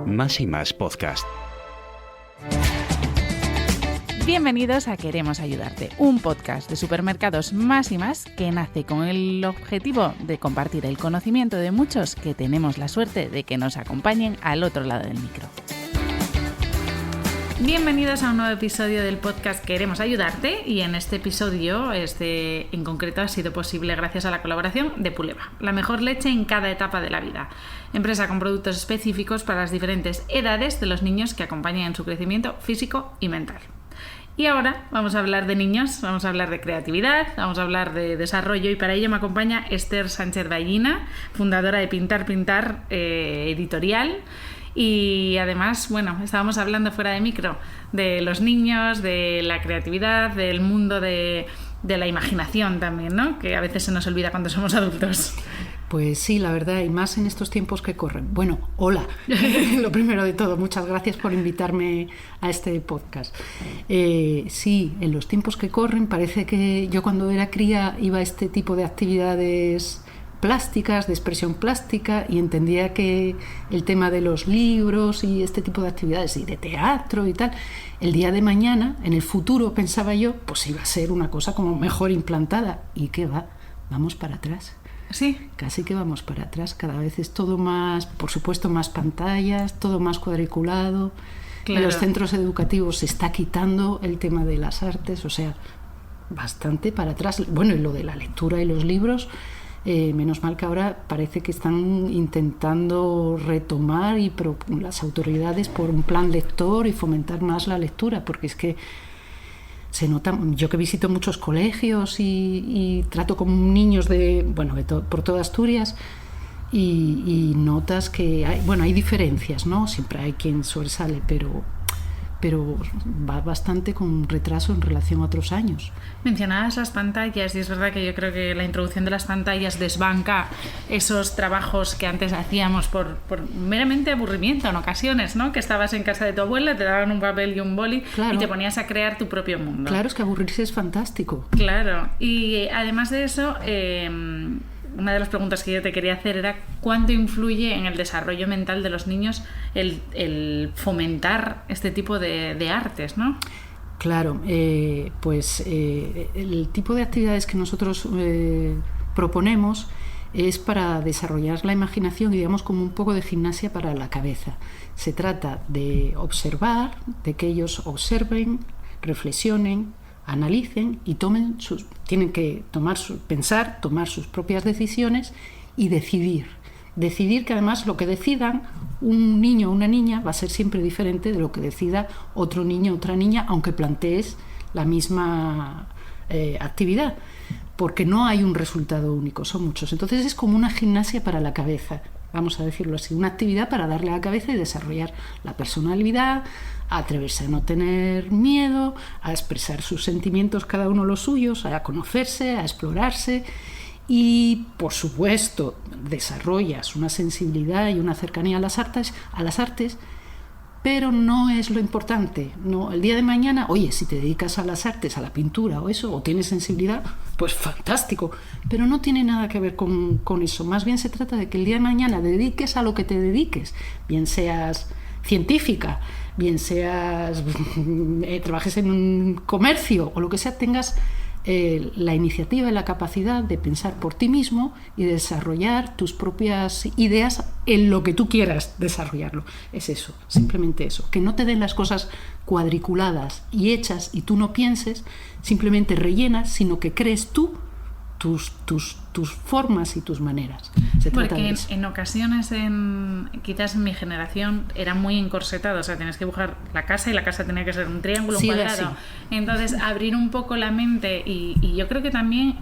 Más y Más Podcast. Bienvenidos a Queremos Ayudarte, un podcast de Supermercados Más y Más que nace con el objetivo de compartir el conocimiento de muchos que tenemos la suerte de que nos acompañen al otro lado del micro. Bienvenidos a un nuevo episodio del podcast Queremos Ayudarte, y en este episodio, en concreto, ha sido posible gracias a la colaboración de Puleva, la mejor leche en cada etapa de la vida, empresa con productos específicos para las diferentes edades de los niños que acompañan en su crecimiento físico y mental. Y ahora vamos a hablar de niños, vamos a hablar de creatividad, vamos a hablar de desarrollo, y para ello me acompaña Esther Sánchez Ballina, fundadora de Pintar Editorial. Y además, bueno, estábamos hablando fuera de micro de los niños, de la creatividad, del mundo de la imaginación también, ¿no? Que a veces se nos olvida cuando somos adultos. Pues sí, la verdad, y más en estos tiempos que corren. Bueno, hola, lo primero de todo, muchas gracias por invitarme a este podcast. Sí, en los tiempos que corren, parece que yo cuando era cría iba a este tipo de actividades plásticas, de expresión plástica, y entendía que el tema de los libros y este tipo de actividades y de teatro y tal, el día de mañana, en el futuro, pensaba yo, pues iba a ser una cosa como mejor implantada. ¿Y qué va? Vamos para atrás. Sí. Casi que vamos para atrás. Cada vez es todo más, por supuesto, más pantallas, todo más cuadriculado. Claro. En los centros educativos se está quitando el tema de las artes, o sea, bastante para atrás. Bueno, y lo de la lectura y los libros, menos mal que ahora parece que están intentando retomar las autoridades por un plan lector y fomentar más la lectura, porque es que se nota. Yo que visito muchos colegios y trato con niños por toda Asturias, y notas que hay diferencias, ¿no? Siempre hay quien sobresale, pero va bastante con retraso en relación a otros años. Mencionabas las pantallas, y es verdad que yo creo que la introducción de las pantallas desbanca esos trabajos que antes hacíamos por meramente aburrimiento en ocasiones, ¿no? Que estabas en casa de tu abuela, te daban un papel y un boli, claro, y te ponías a crear tu propio mundo. Claro, es que aburrirse es fantástico. Claro, y además de eso, una de las preguntas que yo te quería hacer era ¿cuánto influye en el desarrollo mental de los niños el fomentar este tipo de artes, ¿no? Claro, el tipo de actividades que nosotros proponemos es para desarrollar la imaginación, digamos, como un poco de gimnasia para la cabeza. Se trata de observar, de que ellos observen, reflexionen, analicen y tienen que pensar, tomar sus propias decisiones y decidir que además lo que decidan un niño o una niña va a ser siempre diferente de lo que decida otro niño o otra niña, aunque plantees la misma actividad, porque no hay un resultado único, son muchos. Entonces es como una gimnasia para la cabeza, vamos a decirlo así, una actividad para darle a la cabeza y desarrollar la personalidad, a atreverse a no tener miedo, a expresar sus sentimientos, cada uno los suyos, a conocerse, a explorarse. Y, por supuesto, desarrollas una sensibilidad y una cercanía a las artes, pero no es lo importante. No, el día de mañana, oye, si te dedicas a las artes, a la pintura o eso, o tienes sensibilidad, pues fantástico, pero no tiene nada que ver con eso. Más bien se trata de que el día de mañana dediques a lo que te dediques, bien seas científica, bien seas trabajes en un comercio o lo que sea, tengas la iniciativa y la capacidad de pensar por ti mismo y de desarrollar tus propias ideas en lo que tú quieras desarrollarlo. Es eso, simplemente eso. Que no te den las cosas cuadriculadas y hechas y tú no pienses, simplemente rellenas, sino que crees tú tus formas y tus maneras. Porque en ocasiones, quizás en mi generación, era muy encorsetado, o sea, tenías que dibujar la casa y la casa tenía que ser un triángulo, un cuadrado. Sí. Entonces, abrir un poco la mente, y yo creo que también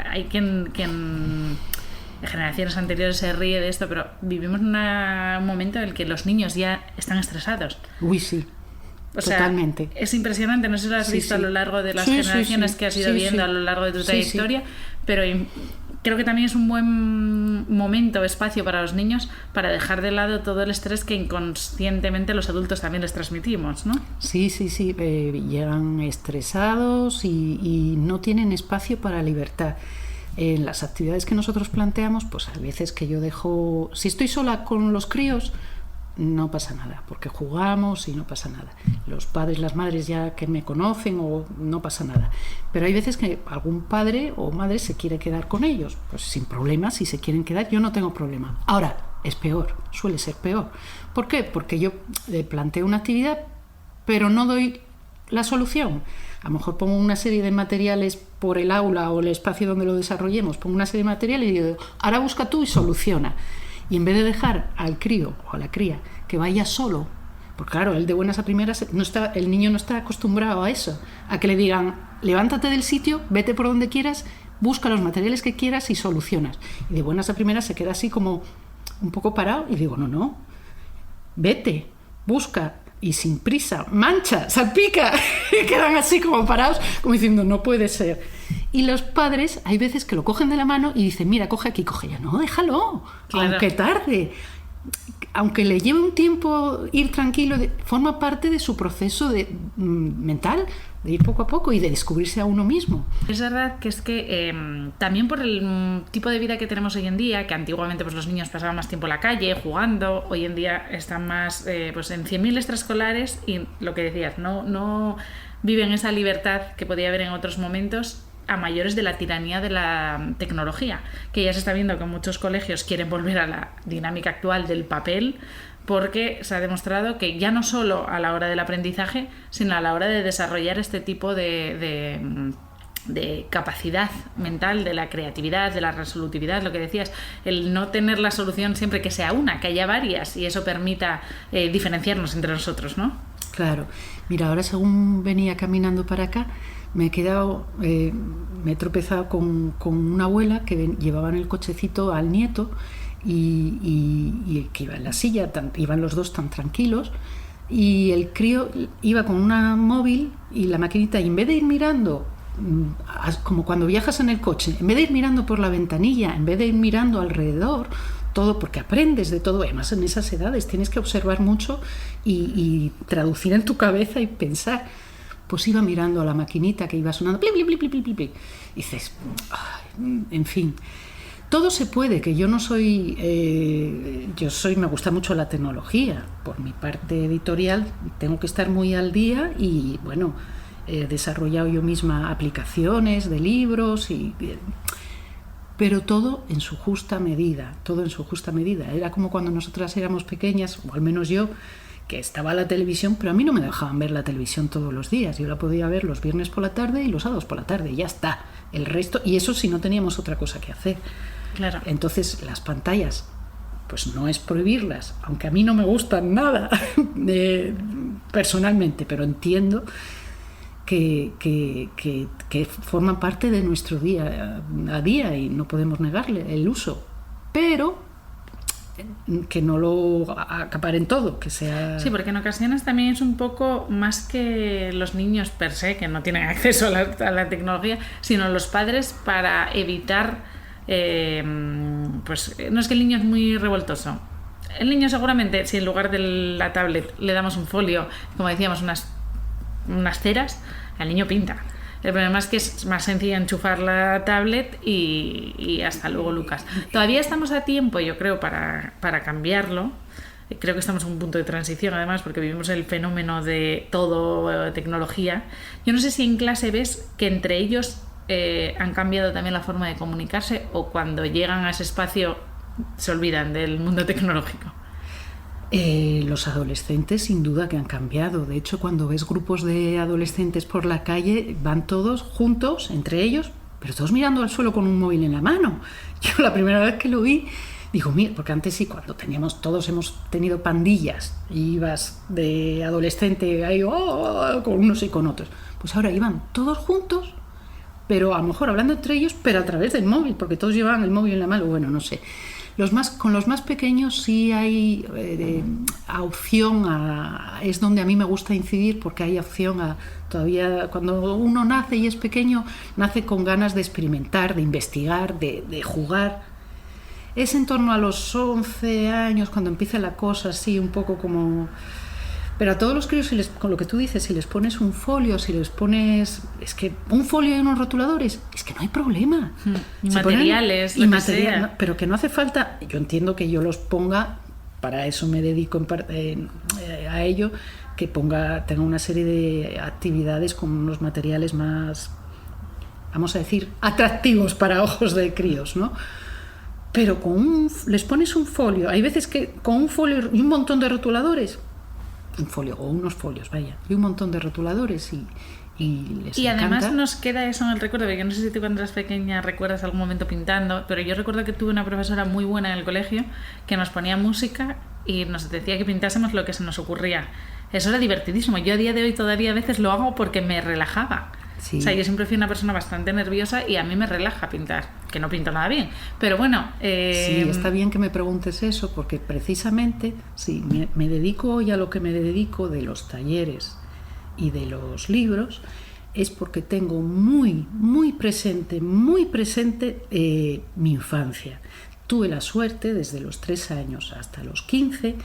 hay quien de generaciones anteriores se ríe de esto, pero vivimos en un momento en el que los niños ya están estresados. Uy, sí. O sea, totalmente. Es impresionante, no sé si lo has visto a lo largo de las generaciones que has ido viendo a lo largo de tu trayectoria, pero creo que también es un buen momento, espacio para los niños para dejar de lado todo el estrés que inconscientemente los adultos también les transmitimos, ¿no? Sí, llegan estresados y no tienen espacio para libertad. En las actividades que nosotros planteamos, pues a veces que yo dejo, si estoy sola con los críos, no pasa nada, porque jugamos y no pasa nada. Los padres, las madres ya que me conocen, o no pasa nada. Pero hay veces que algún padre o madre se quiere quedar con ellos, pues sin problema, si se quieren quedar, yo no tengo problema. Ahora, es peor, suele ser peor. ¿Por qué? Porque yo le planteo una actividad, pero no doy la solución. A lo mejor pongo una serie de materiales por el aula o el espacio donde lo desarrollemos, pongo una serie de materiales y digo, ahora busca tú y soluciona. Y en vez de dejar al crío o a la cría que vaya solo, porque claro, él de buenas a primeras, el niño no está acostumbrado a eso, a que le digan, levántate del sitio, vete por donde quieras, busca los materiales que quieras y solucionas. Y de buenas a primeras se queda así como un poco parado y digo, no, vete, busca, y sin prisa, mancha, salpica, y quedan así como parados, como diciendo, no puede ser. Y los padres, hay veces que lo cogen de la mano y dicen, mira, coge aquí, coge allá. No, déjalo, claro. Aunque tarde, aunque le lleve un tiempo ir tranquilo, forma parte de su proceso mental, de ir poco a poco y de descubrirse a uno mismo. Es verdad que es que también por el tipo de vida que tenemos hoy en día, que antiguamente pues los niños pasaban más tiempo en la calle jugando, hoy en día están más pues en 100.000 extraescolares y lo que decías, no viven esa libertad que podía haber en otros momentos a mayores de la tiranía de la tecnología, que ya se está viendo que muchos colegios quieren volver a la dinámica actual del papel, porque se ha demostrado que ya no solo a la hora del aprendizaje, sino a la hora de desarrollar este tipo de capacidad mental, de la creatividad, de la resolutividad, lo que decías, el no tener la solución siempre que sea una, que haya varias, y eso permita diferenciarnos entre nosotros, ¿no? Claro. Mira, ahora según venía caminando para acá, me he tropezado con una abuela que llevaba en el cochecito al nieto y que iba en la silla, iban los dos tan tranquilos, y el crío iba con una móvil y la maquinita, y en vez de ir mirando, como cuando viajas en el coche, en vez de ir mirando por la ventanilla, en vez de ir mirando alrededor, todo, porque aprendes de todo, además en esas edades tienes que observar mucho y traducir en tu cabeza y pensar, pues iba mirando a la maquinita que iba sonando, pli, pli, pli, pli, pli, pli. Y dices, en fin, todo se puede, que yo no soy, me gusta mucho la tecnología, por mi parte editorial tengo que estar muy al día y bueno, he desarrollado yo misma aplicaciones de libros pero todo en su justa medida, Era como cuando nosotras éramos pequeñas, o al menos yo, que estaba la televisión, pero a mí no me dejaban ver la televisión todos los días. Yo la podía ver los viernes por la tarde y los sábados por la tarde, y ya está. El resto, y eso si no teníamos otra cosa que hacer. Claro. Entonces, las pantallas, pues no es prohibirlas, aunque a mí no me gustan nada personalmente, pero entiendo que forman parte de nuestro día a día y no podemos negarle el uso, pero que no lo acaparen todo, que sea... Sí, porque en ocasiones también es un poco más que los niños per se, que no tienen acceso a la tecnología, sino los padres para evitar, pues no es que el niño es muy revoltoso. El niño seguramente, si en lugar de la tablet le damos un folio, como decíamos, unas ceras, el niño pinta. El problema es que es más sencillo enchufar la tablet y hasta luego, Lucas. Todavía estamos a tiempo, yo creo, para cambiarlo. Creo que estamos en un punto de transición, además, porque vivimos el fenómeno de todo tecnología. Yo no sé si en clase ves que entre ellos han cambiado también la forma de comunicarse, o cuando llegan a ese espacio se olvidan del mundo tecnológico. Los adolescentes sin duda que han cambiado. De hecho, cuando ves grupos de adolescentes por la calle, van todos juntos, entre ellos, pero todos mirando al suelo con un móvil en la mano. Yo la primera vez que lo vi, digo, mira, porque antes sí, cuando todos hemos tenido pandillas, y ibas de adolescente ahí, con unos y con otros. Pues ahora iban todos juntos, pero a lo mejor hablando entre ellos, pero a través del móvil, porque todos llevaban el móvil en la mano, bueno, no sé. Con los más pequeños sí hay opción es donde a mí me gusta incidir, porque hay opción todavía cuando uno nace y es pequeño, nace con ganas de experimentar, de investigar, de jugar. Es en torno a los 11 años cuando empieza la cosa así un poco como... Pero a todos los críos, con lo que tú dices, si les pones un folio, si les pones... Es que un folio y unos rotuladores, es que no hay problema. Y materiales, pero que no hace falta... Yo entiendo que yo los ponga para eso me dedico a ello, que tenga una serie de actividades con unos materiales más, vamos a decir, atractivos para ojos de críos, ¿no? Pero les pones un folio, hay veces que con un folio y un montón de rotuladores, un folio o unos folios, vaya, y un montón de rotuladores y les y encanta. Además nos queda eso en el recuerdo, porque yo no sé si tú cuando eras pequeña recuerdas algún momento pintando, pero yo recuerdo que tuve una profesora muy buena en el colegio que nos ponía música y nos decía que pintásemos lo que se nos ocurría. Eso era divertidísimo. Yo a día de hoy todavía a veces lo hago porque me relajaba. Sí. O sea, yo siempre fui una persona bastante nerviosa y a mí me relaja pintar, que no pinto nada bien. Pero bueno... Sí, está bien que me preguntes eso, porque precisamente, sí, me dedico hoy a lo que me dedico de los talleres y de los libros, es porque tengo muy presente mi infancia. Tuve la suerte, desde los 3 años hasta los 15,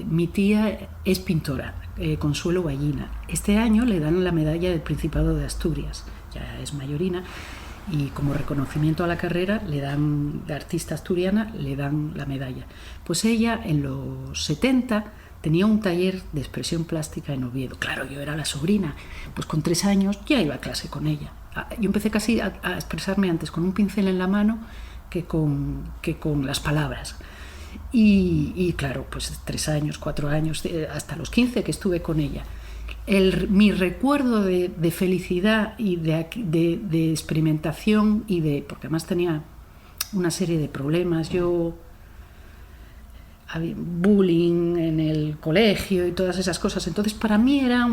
mi tía es pintora, Consuelo Ballina. Este año le dan la medalla del Principado de Asturias, ya es mayorina, y como reconocimiento a la carrera le dan, de artista asturiana, le dan la medalla. Pues ella en los 70 tenía un taller de expresión plástica en Oviedo. Claro, yo era la sobrina, pues con 3 años ya iba a clase con ella. Yo empecé casi a expresarme antes con un pincel en la mano que con las palabras. Y claro, pues 3 años, 4 años, hasta los 15 que estuve con ella. Mi recuerdo de felicidad y de experimentación porque además tenía una serie de problemas. Había bullying en el colegio y todas esas cosas. Entonces para mí era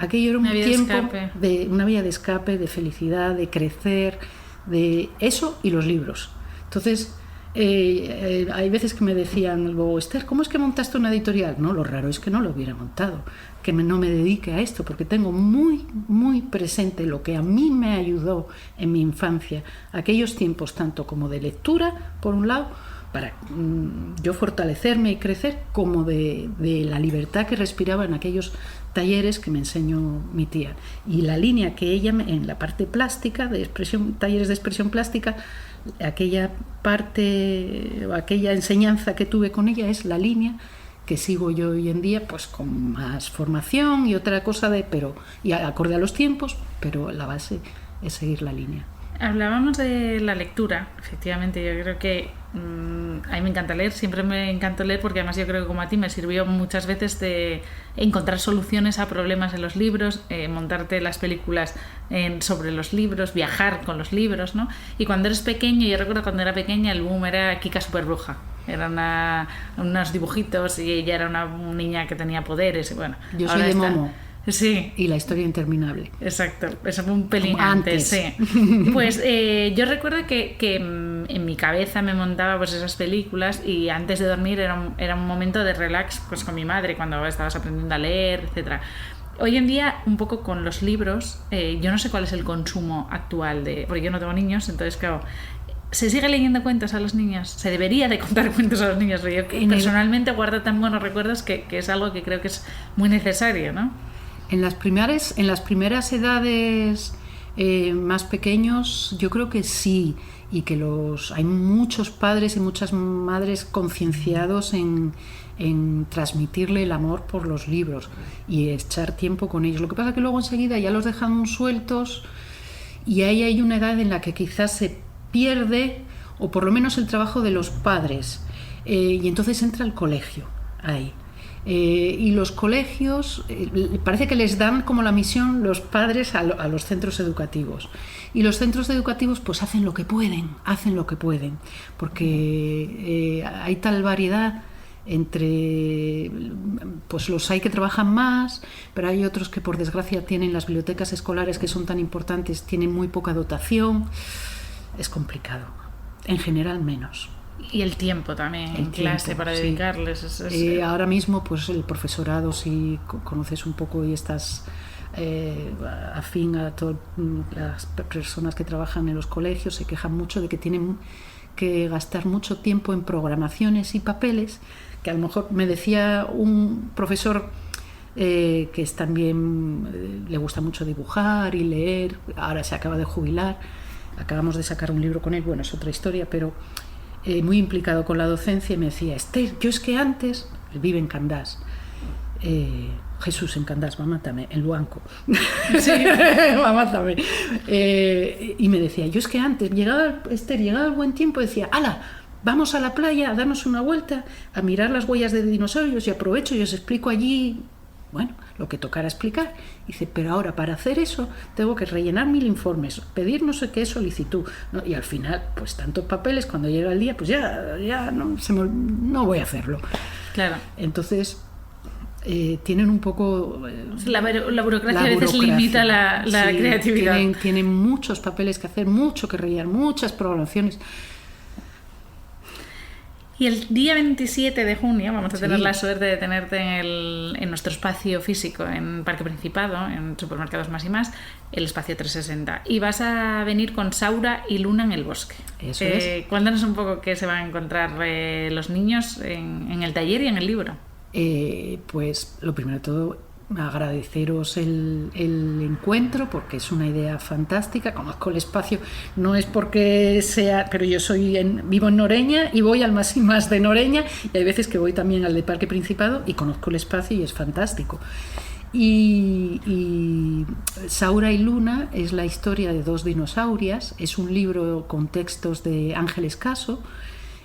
aquello era un tiempo de una vía de escape, de felicidad, de crecer, de eso y los libros. Entonces hay veces que me decían, Esther, ¿cómo es que montaste una editorial? No, lo raro es que no lo hubiera montado, que no me dedique a esto, porque tengo muy presente lo que a mí me ayudó en mi infancia, aquellos tiempos tanto como de lectura, por un lado, para yo fortalecerme y crecer, como de la libertad que respiraba en aquellos talleres que me enseñó mi tía. Y la línea que ella, en la parte plástica, talleres de expresión plástica, aquella parte o aquella enseñanza que tuve con ella es la línea que sigo yo hoy en día, pues con más formación y otra cosa y acorde a los tiempos, pero la base es seguir la línea. Hablábamos de la lectura, efectivamente. Yo creo que a mí me encanta leer, siempre me encantó leer, porque además yo creo que como a ti me sirvió muchas veces de encontrar soluciones a problemas en los libros, montarte las películas sobre los libros, viajar con los libros, ¿no? Y cuando eres pequeño, yo recuerdo cuando era pequeña, el boom era Kika Superbruja. Era unos dibujitos y ella era una niña que tenía poderes. Y bueno, yo soy de Momo. Sí. Y la historia interminable. Exacto, eso fue un pelín antes. Sí. Pues yo recuerdo que en mi cabeza me montaba pues esas películas, y antes de dormir era un momento de relax pues con mi madre cuando estabas aprendiendo a leer, etcétera. Hoy en día, un poco con los libros, yo no sé cuál es el consumo actual porque yo no tengo niños, entonces claro, ¿se sigue leyendo cuentos a los niños? Se debería de contar cuentos a los niños, pero yo personalmente guardo tan buenos recuerdos que es algo que creo que es muy necesario, ¿no? En las primeras edades más pequeños, yo creo que sí, y que hay muchos padres y muchas madres concienciados en transmitirle el amor por los libros y echar tiempo con ellos. Lo que pasa es que luego enseguida ya los dejan sueltos, y ahí hay una edad en la que quizás se pierde, o por lo menos el trabajo de los padres, y entonces entra el colegio ahí. Y los colegios parece que les dan como la misión los padres a los centros educativos, y los centros educativos pues hacen lo que pueden, porque hay tal variedad entre, pues los hay que trabajan más, pero hay otros que por desgracia tienen las bibliotecas escolares, que son tan importantes, tienen muy poca dotación. Es complicado, en general menos. Y el tiempo también en clase para dedicarles. Ahora mismo pues el profesorado, si conoces un poco y estás afín a todas las personas que trabajan en los colegios, se quejan mucho de que tienen que gastar mucho tiempo en programaciones y papeles, que a lo mejor me decía un profesor que es también le gusta mucho dibujar y leer, ahora se acaba de jubilar, acabamos de sacar un libro con él, bueno, es otra historia, pero muy implicado con la docencia, y me decía: Esther, yo es que antes, él vive en Candás, Jesús en Candás, mamátame, en Luanco, sí, mamátame, y me decía: yo es que antes, llegaba el buen tiempo, decía: ¡hala! Vamos a la playa a darnos una vuelta, a mirar las huellas de dinosaurios, y aprovecho y os explico allí, bueno, lo que tocara explicar. Dice: pero ahora para hacer eso tengo que rellenar 1000 informes, pedir no sé qué solicitud, ¿no? Y al final, pues tantos papeles, cuando llega el día, pues ya no voy a hacerlo. Claro. Entonces tienen un poco... La burocracia a veces limita la creatividad. Tienen muchos papeles que hacer, mucho que rellenar, muchas programaciones. Y el día 27 de junio vamos a tener la suerte de tenerte en nuestro espacio físico, en Parque Principado, en Supermercados Más y Más, el espacio 360. Y vas a venir con Saura y Luna en el bosque. Eso es. Cuéntanos un poco qué se van a encontrar los niños en el taller y en el libro. Pues lo primero de todo, agradeceros el encuentro, porque es una idea fantástica. Conozco el espacio, no es porque sea, pero yo vivo en Noreña y voy al Más y Más de Noreña, y hay veces que voy también al de Parque Principado y conozco el espacio y es fantástico. Y Saura y Luna es la historia de 2 dinosaurias. Es un libro con textos de Ángeles Caso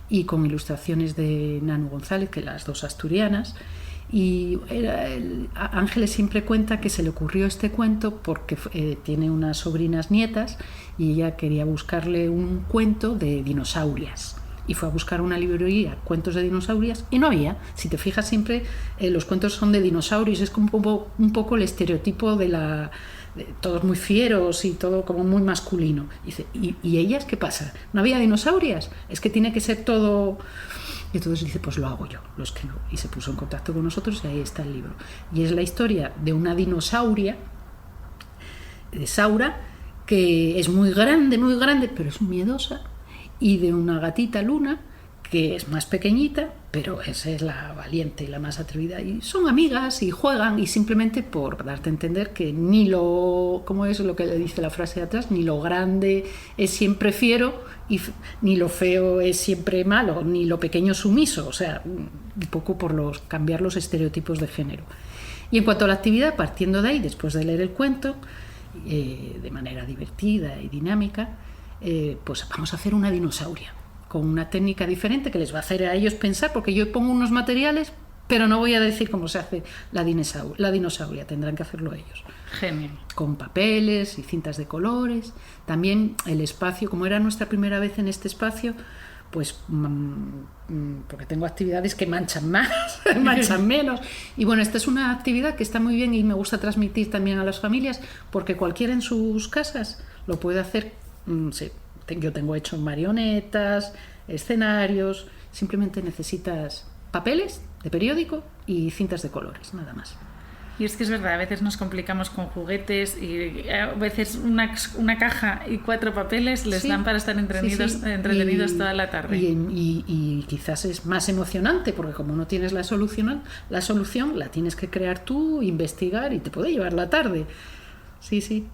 y con ilustraciones de Nanu González, que las 2 asturianas. Y Ángeles siempre cuenta que se le ocurrió este cuento porque tiene unas sobrinas nietas y ella quería buscarle un cuento de dinosaurias, y fue a buscar una librería cuentos de dinosaurias y no había. Si te fijas, siempre los cuentos son de dinosaurios, es como un poco el estereotipo de todos muy fieros y todo como muy masculino. Dice: ¿y ellas qué pasa? ¿No había dinosaurias? Es que tiene que ser todo... Y entonces dice: pues lo hago yo, lo escribo. Y se puso en contacto con nosotros y ahí está el libro. Y es la historia de una dinosauria, de Saura, que es muy grande, pero es miedosa, y de una gatita, Luna, que es más pequeñita, pero esa es la valiente y la más atrevida. Y son amigas y juegan, y simplemente por darte a entender que ¿cómo es lo que le dice la frase de atrás? Ni lo grande es siempre fiero, ni lo feo es siempre malo, ni lo pequeño sumiso. O sea, un poco por cambiar los estereotipos de género. Y en cuanto a la actividad, partiendo de ahí, después de leer el cuento, de manera divertida y dinámica, pues vamos a hacer una dinosauria, con una técnica diferente que les va a hacer a ellos pensar, porque yo pongo unos materiales, pero no voy a decir cómo se hace la dinosauria, tendrán que hacerlo ellos. Genial. Con papeles y cintas de colores. También el espacio, como era nuestra primera vez en este espacio, pues porque tengo actividades que manchan más, manchan menos. Y bueno, esta es una actividad que está muy bien y me gusta transmitir también a las familias, porque cualquiera en sus casas lo puede hacer. Sí, yo tengo hecho marionetas, escenarios, simplemente necesitas papeles de periódico y cintas de colores, nada más. Y es que es verdad, a veces nos complicamos con juguetes y a veces una caja y 4 papeles les dan para estar entretenidos toda la tarde. Y quizás es más emocionante, porque como no tienes la solución la tienes que crear tú, investigar, y te puede llevar la tarde. Sí.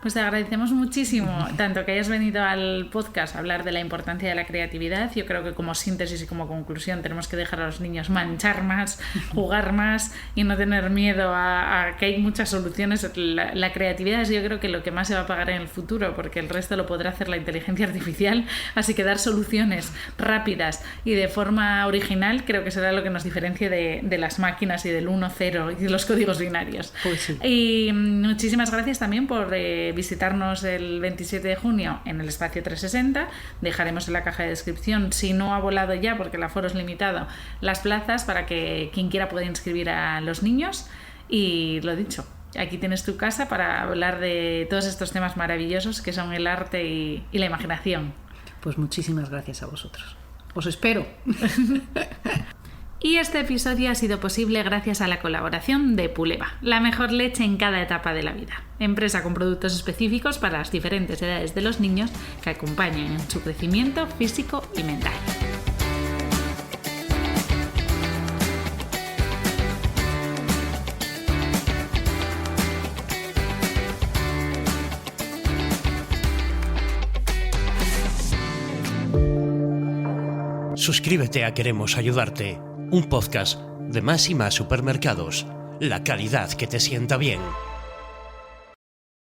Pues te agradecemos muchísimo tanto que hayas venido al podcast a hablar de la importancia de la creatividad. Yo creo que como síntesis y como conclusión tenemos que dejar a los niños manchar más, jugar más y no tener miedo a que hay muchas soluciones. La creatividad es, yo creo, que lo que más se va a pagar en el futuro, porque el resto lo podrá hacer la inteligencia artificial. Así que dar soluciones rápidas y de forma original creo que será lo que nos diferencie de las máquinas y del 1-0 y de los códigos binarios. Pues sí. Y muchísimas gracias también por visitarnos el 27 de junio en el espacio 360. Dejaremos en la caja de descripción, si no ha volado ya porque el aforo es limitado, las plazas para que quien quiera pueda inscribir a los niños. Y lo dicho, aquí tienes tu casa para hablar de todos estos temas maravillosos que son el arte y la imaginación. Pues muchísimas gracias a vosotros. Os espero. Y este episodio ha sido posible gracias a la colaboración de Puleva, la mejor leche en cada etapa de la vida. Empresa con productos específicos para las diferentes edades de los niños que acompañan en su crecimiento físico y mental. suscríbete a Queremos Ayudarte, un podcast de Más y Más Supermercados. La calidad que te sienta bien.